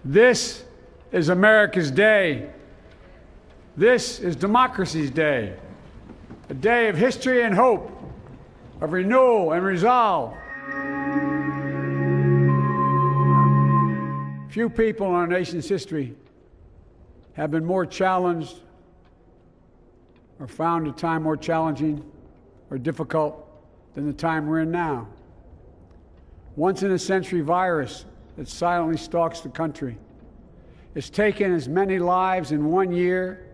This is America's day. This is democracy's day. A day of history and hope, of renewal and resolve. Few people in our nation's history have been more challenged or found a time more challenging or difficult than the time we're in now. Once-in-a-century virus that silently stalks the country has taken as many lives in 1 year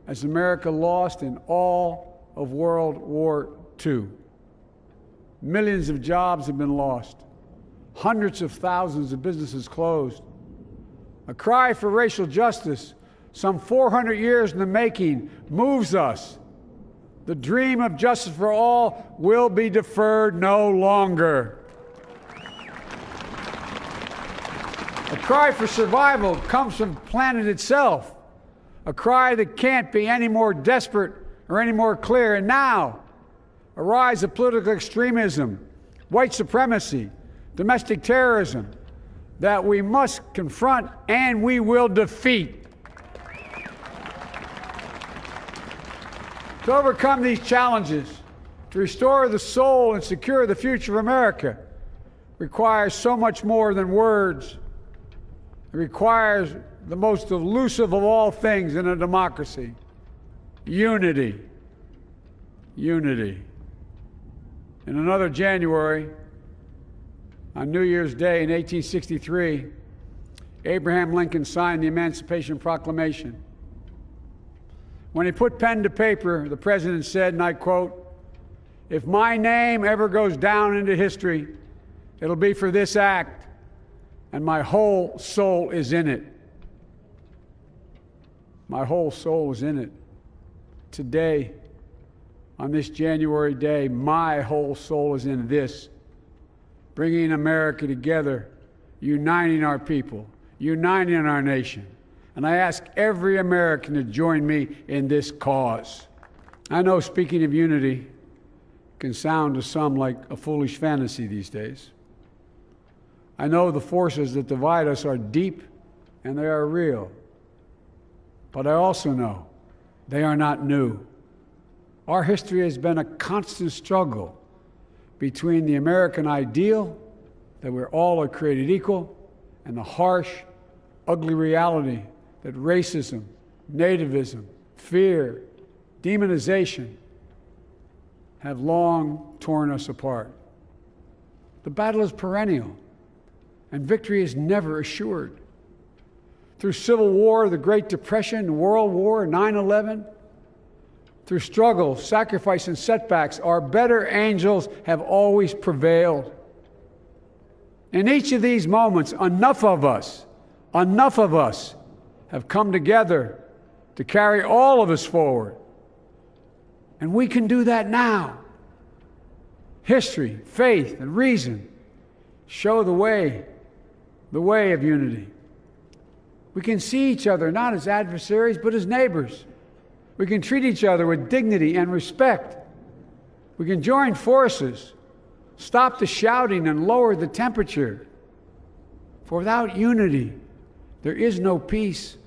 as America lost in all of World War II. Millions of jobs have been lost. Hundreds of thousands of businesses closed. A cry for racial justice, some 400 years in the making, moves us. The dream of justice for all will be deferred no longer. A cry for survival comes from the planet itself, a cry that can't be any more desperate or any more clear. And now, a rise of political extremism, white supremacy, domestic terrorism, that we must confront and we will defeat. To overcome these challenges, to restore the soul and secure the future of America, requires so much more than words. It requires the most elusive of all things in a democracy: unity. Unity. In another January, on New Year's Day in 1863, Abraham Lincoln signed the Emancipation Proclamation. When he put pen to paper, the president said, and I quote, "If my name ever goes down into history, it'll be for this act, and my whole soul is in it." My whole soul is in it. Today, on this January day, my whole soul is in this, bringing America together, uniting our people, uniting our nation. And I ask every American to join me in this cause. I know speaking of unity can sound to some like a foolish fantasy these days. I know the forces that divide us are deep and they are real. But I also know they are not new. Our history has been a constant struggle between the American ideal that we're all created equal and the harsh, ugly reality that racism, nativism, fear, demonization have long torn us apart. The battle is perennial, and victory is never assured. Through Civil War, the Great Depression, World War, 9/11, through struggle, sacrifice, and setbacks, our better angels have always prevailed. In each of these moments, enough of us have come together to carry all of us forward. And we can do that now. History, faith, and reason show the way of unity. We can see each other not as adversaries, but as neighbors. We can treat each other with dignity and respect. We can join forces, stop the shouting, and lower the temperature. For without unity, there is no peace,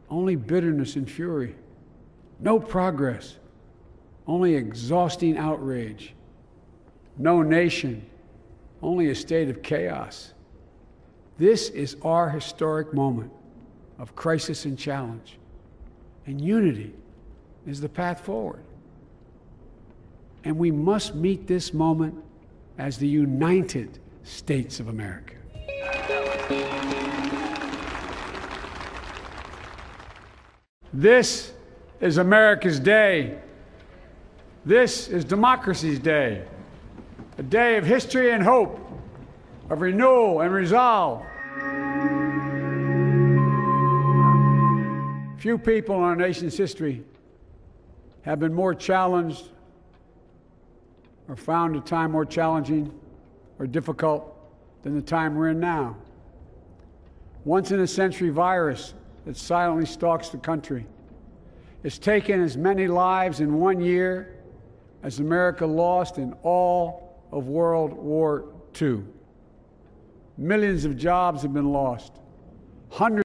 only bitterness and fury. No progress, only exhausting outrage. No nation, only a state of chaos. This is our historic moment of crisis and challenge, and unity is the path forward. And we must meet this moment as the United States of America. This is America's day. This is democracy's day. A day of history and hope, of renewal and resolve. Few people in our nation's history have been more challenged or found a time more challenging or difficult than the time we're in now. Once-in-a-century virus that silently stalks the country has taken as many lives in 1 year as America lost in all of World War II. Millions of jobs have been lost. hundreds